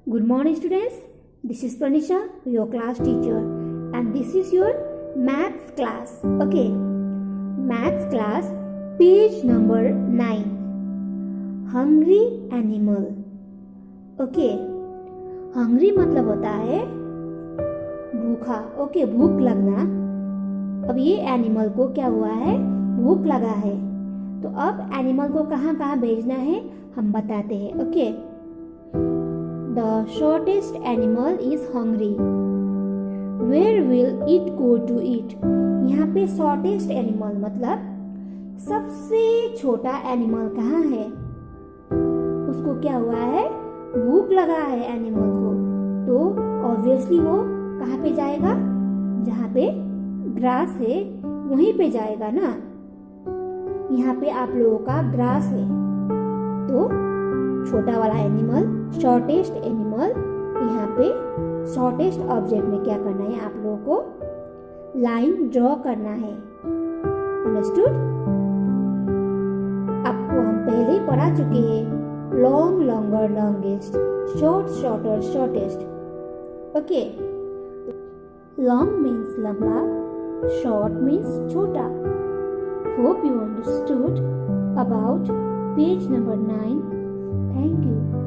Good morning, students. This is Pranisha, your class teacher, and this is your maths class. Okay, maths class, page number 9. Hungry animal. Okay, hungry मतलब होता है भूखा. Okay, भूख लगना. अब ये animal को क्या हुआ है, भूख लगा है. तो अब एनिमल को कहाँ कहाँ भेजना है हम बताते हैं. Okay, the shortest animal is hungry. Where will it go to eat. यहाँ पे शॉर्टेस्ट एनिमल मतलब सबसे छोटा एनिमल कहाँ है, उसको क्या हुआ है, भूख लगा है एनिमल को. तो ऑब्वियसली वो कहाँ पे जाएगा, जहाँ पे ग्रास है वहीं पे जाएगा ना. यहाँ पे आप लोगों का ग्रास है, तो छोटा वाला एनिमल, शॉर्टेस्ट एनिमल, यहाँ पे शॉर्टेस्ट ऑब्जेक्ट में क्या करना है, आप लोगों को लाइन ड्रॉ करना है. अंडरस्टूड. आपको हम पहले ही पढ़ा चुके हैं, long longer longest, short shorter shortest. Okay, long means लंबा, short means chota. Hope you understood about page number 9. Thank you.